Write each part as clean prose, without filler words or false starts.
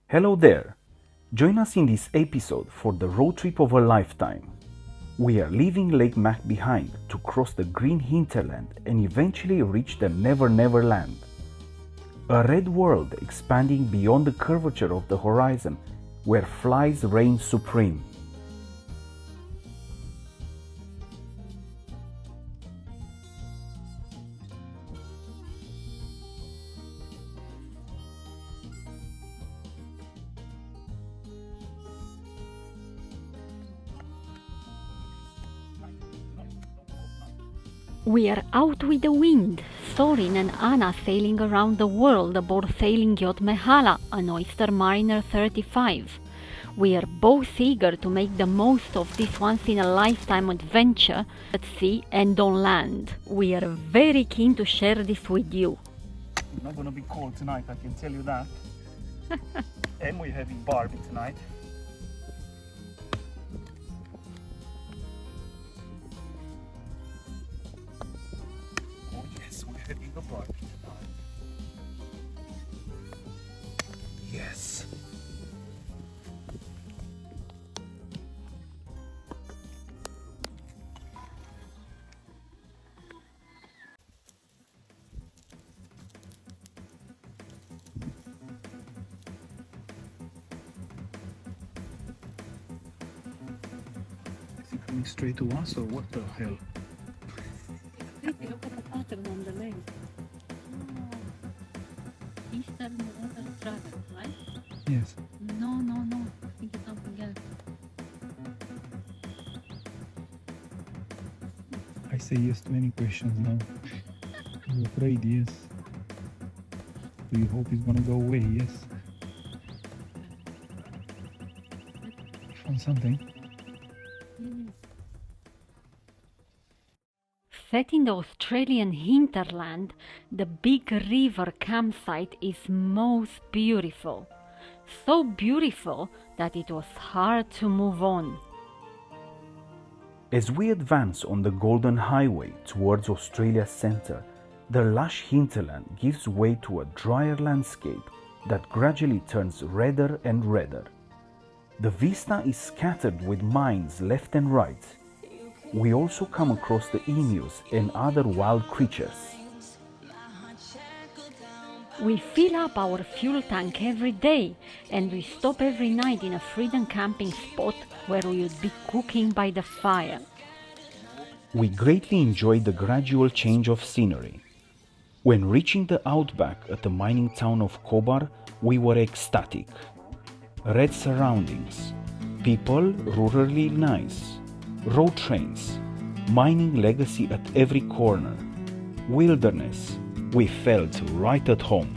Hello there! Join us in this episode for the road trip of a lifetime. We are leaving Lake Mac behind to cross the green hinterland and eventually reach the Never Never Land. A red world expanding beyond the curvature of the horizon where flies reign supreme. We are out with the wind, Sorin and Ana sailing around the world aboard sailing yacht Mehalah, an Oyster Mariner 35. We are both eager to make the most of this once-in-a-lifetime adventure at sea and on land. We are very keen to share this with you. It's not going to be cold tonight, I can tell you that. And we're having barbie tonight. Oh yes, we're having a barbie tonight. Yes. Is he coming straight to us or what the hell? Look at the pattern on the leg. Eastern water dragon, right? Yes. No. I think it's something else. I say yes to any questions now. I'm afraid yes. Do you hope it's gonna go away? Yes. Found something. Set in the Australian hinterland, the Big River campsite is most beautiful. So beautiful that it was hard to move on. As we advance on the Golden Highway towards Australia's centre, the lush hinterland gives way to a drier landscape that gradually turns redder and redder. The vista is scattered with mines left and right. We also come across the emus and other wild creatures. We fill up our fuel tank every day and we stop every night in a freedom camping spot where we would be cooking by the fire. We greatly enjoyed the gradual change of scenery. When reaching the Outback at the mining town of Cobar, we were ecstatic. Red surroundings, people rurally nice, road trains, mining legacy at every corner, wilderness, we felt right at home.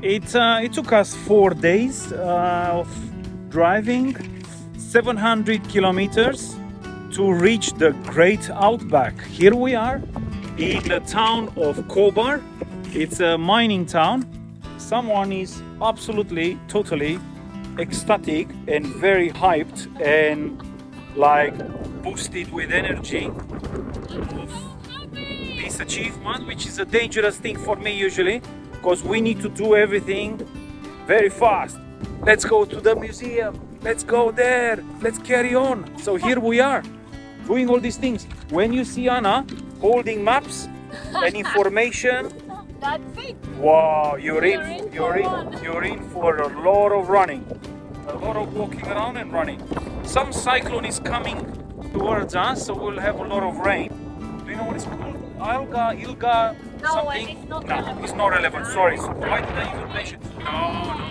It took us 4 days of driving, 700 kilometers to reach the great Outback. Here we are in the town of Cobar. It's a mining town. Someone is absolutely, totally ecstatic and very hyped and like boosted with energy of this achievement, which is a dangerous thing for me usually because we need to do everything very fast. Let's go to the museum, let's go there, let's carry on. So here we are doing all these things. When you see Ana holding maps and information, That's it. wow, you're in for a lot of running, a lot of walking around and running. Some cyclone is coming towards us, so we'll have a lot of rain. Do you know what it's called? Ilga, No, something? it's not No, relevant. it's not relevant. Sorry. So why did I even mention? No.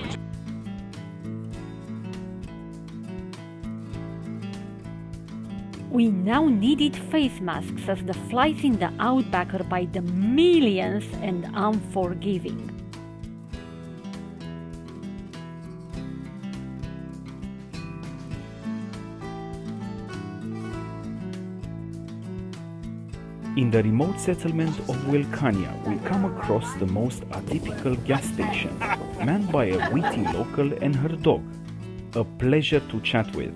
We now needed face masks as the flies in the Outback are by the millions and unforgiving. In the remote settlement of Wilcannia, we come across the most atypical gas station, manned by a witty local and her dog. A pleasure to chat with.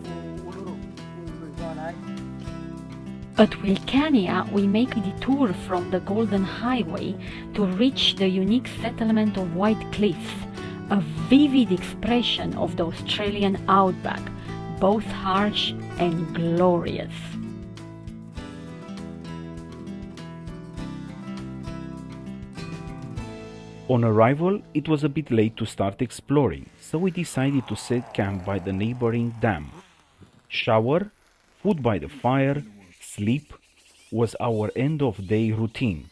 At Wilcannia, we make a detour from the Golden Highway to reach the unique settlement of White Cliffs, a vivid expression of the Australian outback, both harsh and glorious. On arrival, it was a bit late to start exploring, so we decided to set camp by the neighboring dam. Shower, food by the fire, sleep was our end-of-day routine,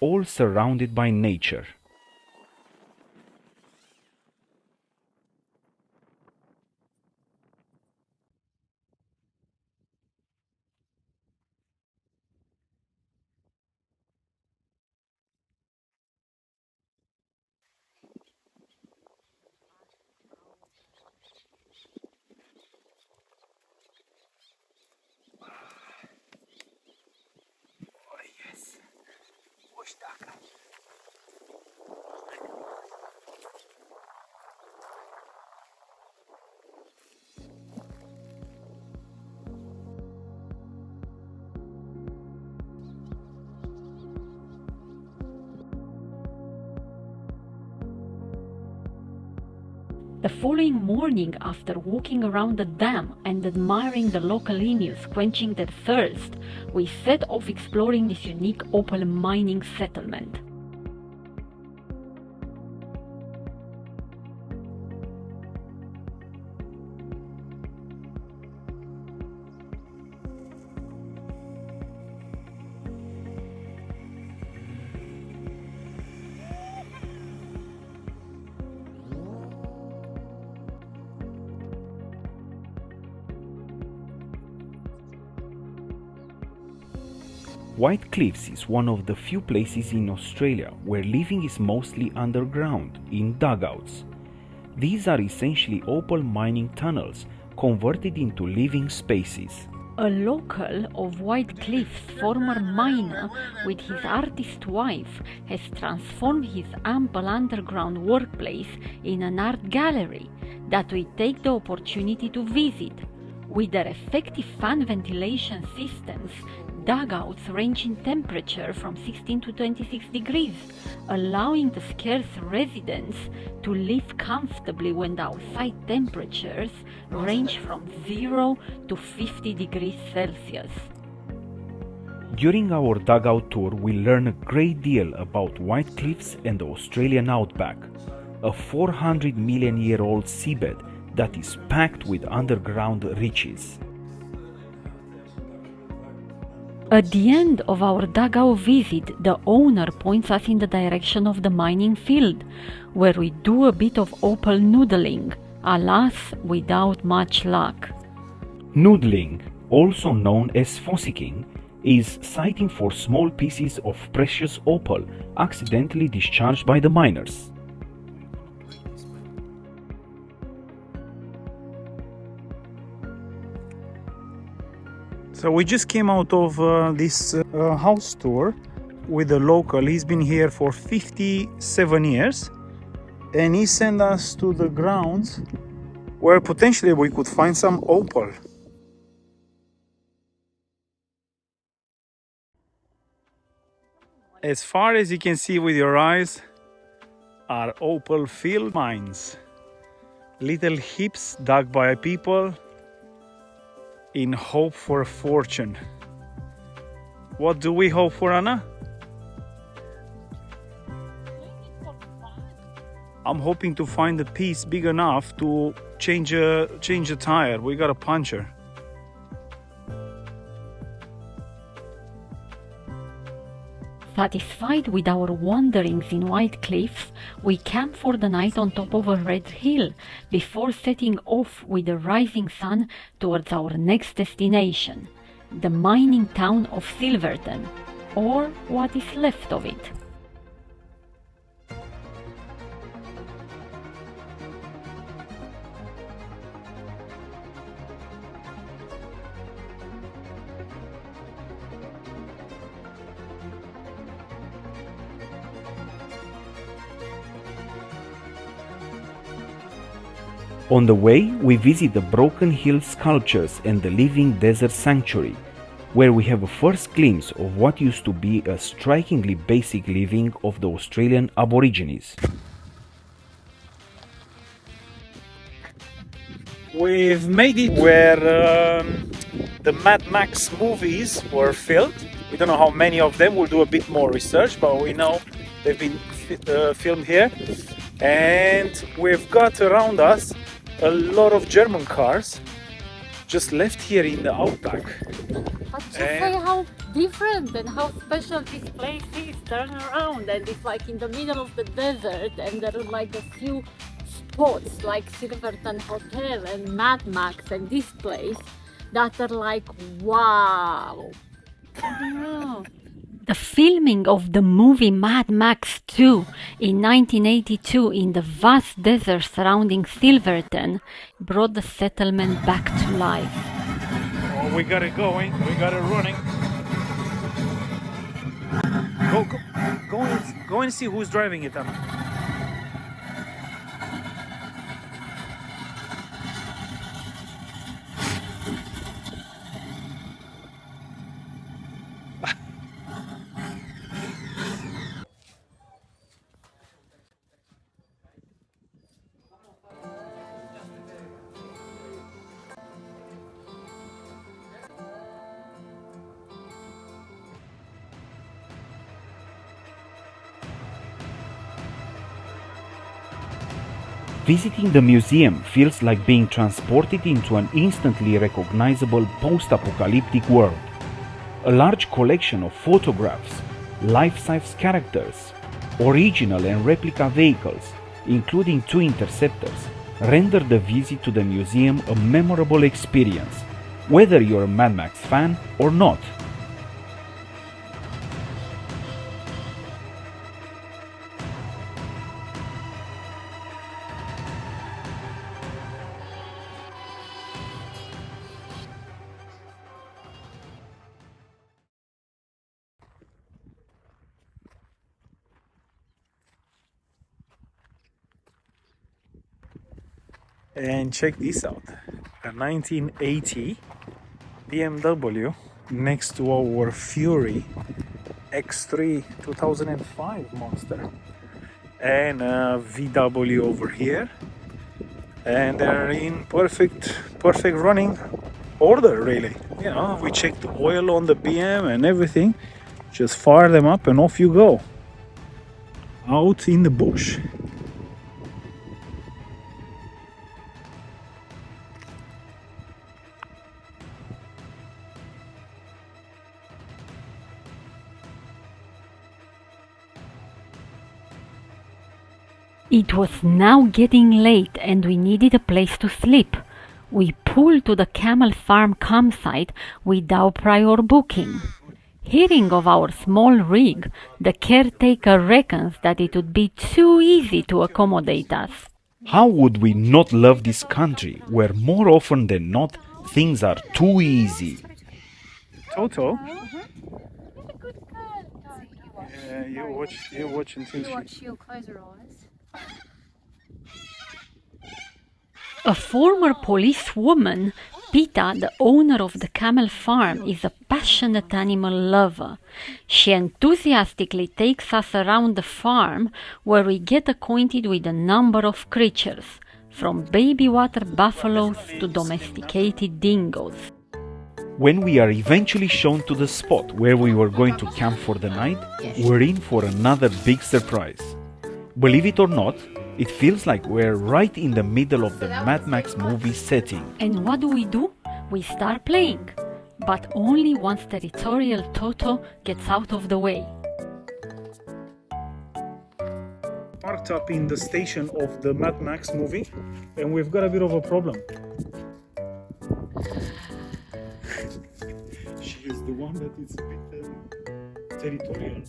all surrounded by nature. The following morning, after walking around the dam and admiring the local emus quenching their thirst, we set off exploring this unique opal mining settlement. White Cliffs is one of the few places in Australia where living is mostly underground, in dugouts. These are essentially opal mining tunnels converted into living spaces. A local of White Cliffs, former miner with his artist wife, has transformed his ample underground workplace in an art gallery that we take the opportunity to visit. With their effective fan ventilation systems, dugouts range in temperature from 16 to 26 degrees, allowing the scarce residents to live comfortably when the outside temperatures range from 0 to 50 degrees Celsius. During our dugout tour, we learned a great deal about White Cliffs and the Australian outback, a 400 million year old seabed that is packed with underground riches. At the end of our dugout visit, the owner points us in the direction of the mining field, where we do a bit of opal noodling, alas, without much luck. Noodling, also known as fossicking, is sighting for small pieces of precious opal accidentally discharged by the miners. So we just came out of this house tour with a local. He's been here for 57 years and he sent us to the grounds where potentially we could find some opal. As far as you can see with your eyes are opal field mines. Little heaps dug by people in hope for a fortune. What do we hope for, Anna? I'm hoping to find a piece big enough to change a tire. We got a puncture. Satisfied with our wanderings in White Cliffs, we camp for the night on top of a red hill before setting off with the rising sun towards our next destination, the mining town of Silverton, or what is left of it. On the way, we visit the Broken Hill sculptures and the Living Desert Sanctuary, where we have a first glimpse of what used to be a strikingly basic living of the Australian Aborigines. We've made it where the Mad Max movies were filmed. We don't know how many of them. We'll do a bit more research, but we know they've been filmed here. And we've got around us a lot of German cars just left here in the Outback. But just say how different and how special this place is. Turn around and it's like in the middle of the desert, and there are like a few spots like Silverton Hotel and Mad Max and this place that are like wow. The filming of the movie Mad Max 2 in 1982 in the vast desert surrounding Silverton brought the settlement back to life. Oh, we got it going, we got it running. Go and see who's driving it, Anna. Visiting the museum feels like being transported into an instantly recognizable post-apocalyptic world. A large collection of photographs, life-size characters, original and replica vehicles, including 2 interceptors, render the visit to the museum a memorable experience, whether you're a Mad Max fan or not. And check this out, a 1980 BMW next to our Fury X3 2005 Monster, and a VW over here, and they're in perfect running order, really. You know, we checked the oil on the BM and everything, just fire them up and off you go out in the bush. It was now getting late and we needed a place to sleep. We pulled to the camel farm campsite without prior booking. Hearing of our small rig, the caretaker reckons that it would be too easy to accommodate us. How would we not love this country where more often than not things are too easy? Toto? He's a good girl. Yeah, you watch until You watch your close your eyes. A former policewoman, Pita, the owner of the camel farm, is a passionate animal lover. She enthusiastically takes us around the farm where we get acquainted with a number of creatures, from baby water buffaloes to domesticated dingoes. When we are eventually shown to the spot where we were going to camp for the night, we're in for another big surprise. Believe it or not, it feels like we're right in the middle of the Mad Max movie setting. And what do? We start playing, but only once territorial Toto gets out of the way. Parked up in the station of the Mad Max movie, and we've got a bit of a problem. She is the one that is a bit territorial,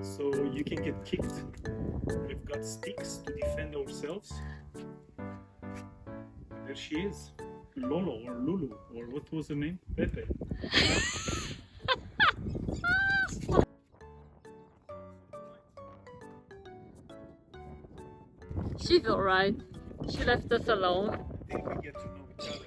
so you can get kicked. We've got sticks to defend ourselves. There she is, Lolo or Lulu, or what was her name? Pepe. She's alright. She left us alone. I think we get to know each other.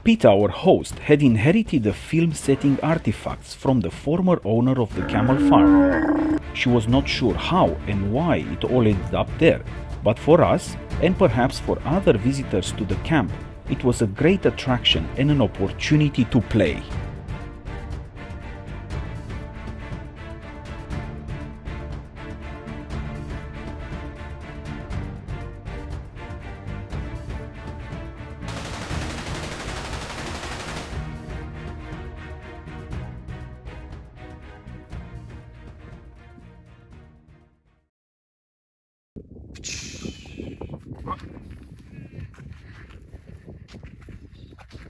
Pete, our host, had inherited the film setting artifacts from the former owner of the camel farm. She was not sure how and why it all ended up there, but for us, and perhaps for other visitors to the camp, it was a great attraction and an opportunity to play.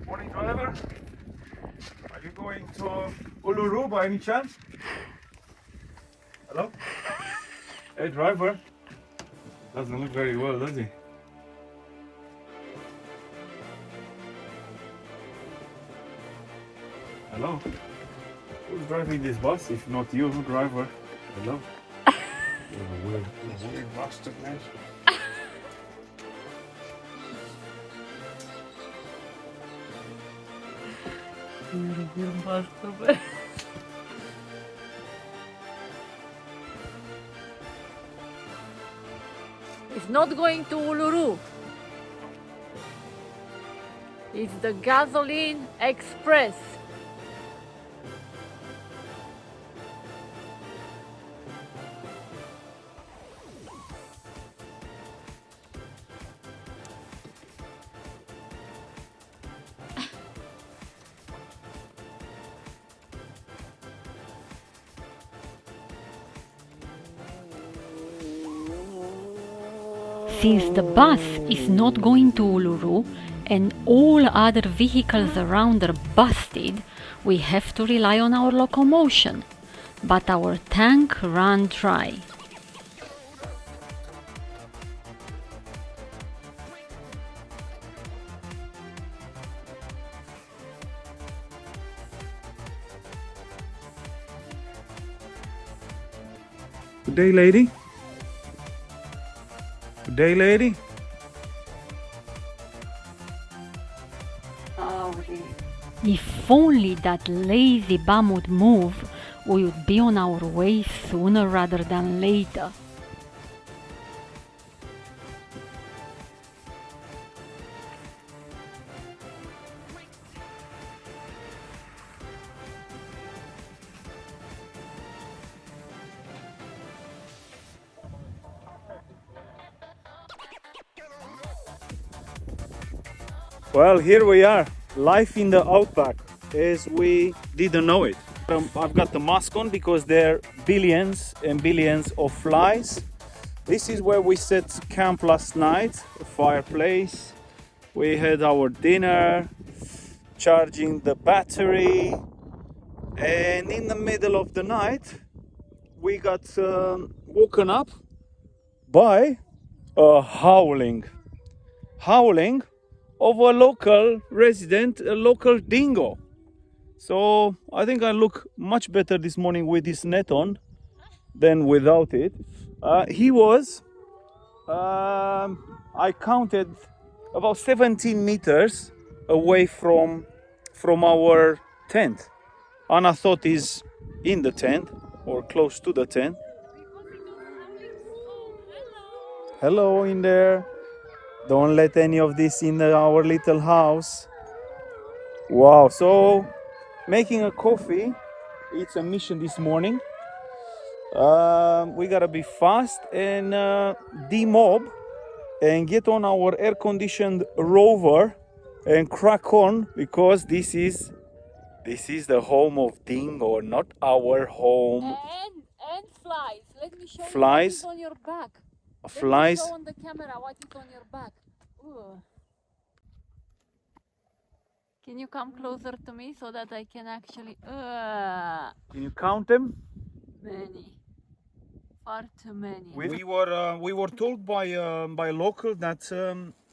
Morning, driver. Are you going to Uluru by any chance? Hello? Hey, driver. Doesn't look very well, does he? Hello? Who's driving this bus if not you, driver? Hello? You're a weird bastard, man. It's not going to Uluru. It's the Gasoline Express. Since the bus is not going to Uluru and all other vehicles around are busted, we have to rely on our locomotion. But our tank ran dry. Good day, lady. Good day, lady. If only that lazy bum would move, we would be on our way sooner rather than later. Well, here we are. Life in the Outback as we didn't know it. I've got the mask on because there are billions and billions of flies. This is where we set camp last night, a fireplace. We had our dinner, charging the battery, and in the middle of the night we got woken up by a howling of a local resident, a local dingo. So I think I look much better this morning with this net on than without it. He was, I counted, about 17 meters away from our tent. Ana thought he's in the tent or close to the tent. Hello in there. Don't let any of this in our little house. Wow, so making a coffee, it's a mission this morning. We gotta be fast and demob and get on our air-conditioned rover and crack on, because this is the home of dingo, not our home. And flies. Let me show Flies? you what is on your back. Flies. Let me show on the camera what is on your back. Ooh. Can you come closer to me so that I can actually... Can you count them? Many. Far too many. We were told by a local that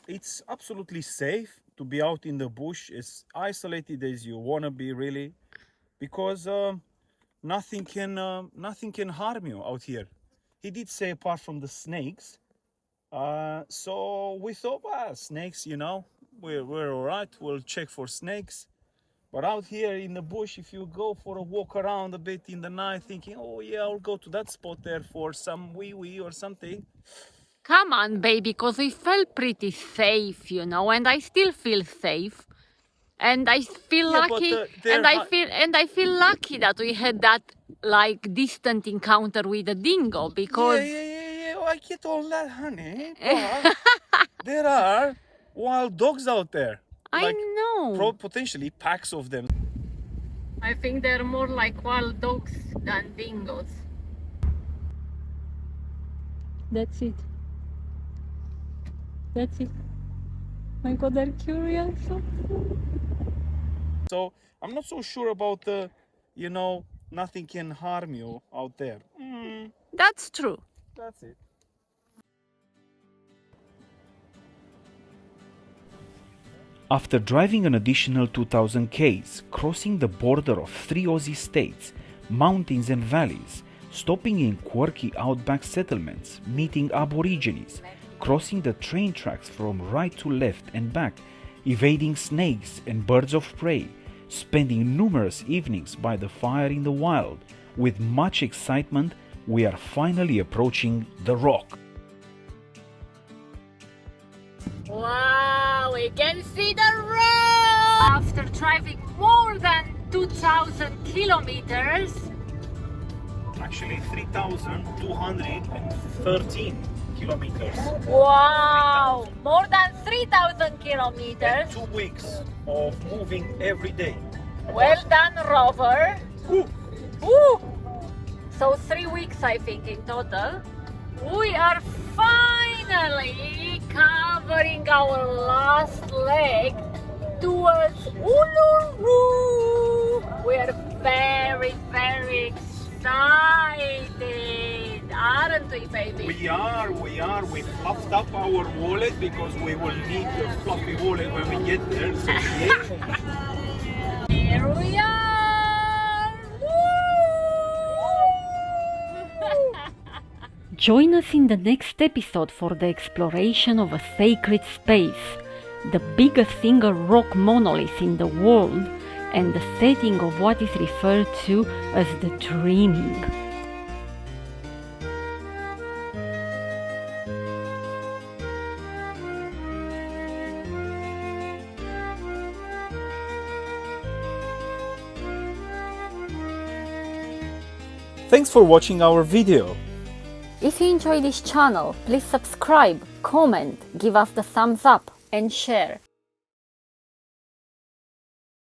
it's absolutely safe to be out in the bush, as isolated as you wanna be, really, because nothing can harm you out here. He did say apart from the snakes. So we thought, well, snakes, we're all right. We'll check for snakes. But out here in the bush, if you go for a walk around a bit in the night, thinking, oh yeah, I'll go to that spot there for some wee-wee or something. Come on, baby, because we felt pretty safe, you know, and I still feel safe. And I feel Yeah, lucky, but, I feel lucky that we had that like distant encounter with the dingo, because Yeah, I get all that, honey. But there are wild dogs out there. I know. Potentially packs of them. I think they're more like wild dogs than dingoes. That's it. That's it. My God, they're curious. So I'm not so sure about the, you know, nothing can harm you out there. That's true. That's it. After driving an additional 2,000 k's, crossing the border of 3 Aussie states, mountains and valleys, stopping in quirky outback settlements, meeting aborigines, crossing the train tracks from right to left and back, evading snakes and birds of prey, spending numerous evenings by the fire in the wild, with much excitement, we are finally approaching the rock. Wow, we can see the road! After driving more than 2,000 kilometers. Actually 3,213 kilometers. Wow, more than 3,000 kilometers. 2 weeks of moving every day. Well done, Rover. Woo. Woo! So 3 weeks, I think, in total. We are finally covering our last leg towards Uluru. We are very, very excited, aren't we, baby? We are. We fluffed up our wallet because we will need the fluffy wallet when we get there. So yeah. Here we are! Join us in the next episode for the exploration of a sacred space, the biggest single rock monolith in the world, and the setting of what is referred to as the dreaming. Thanks for watching our video. If you enjoy this channel, please subscribe, comment, give us the thumbs up and share.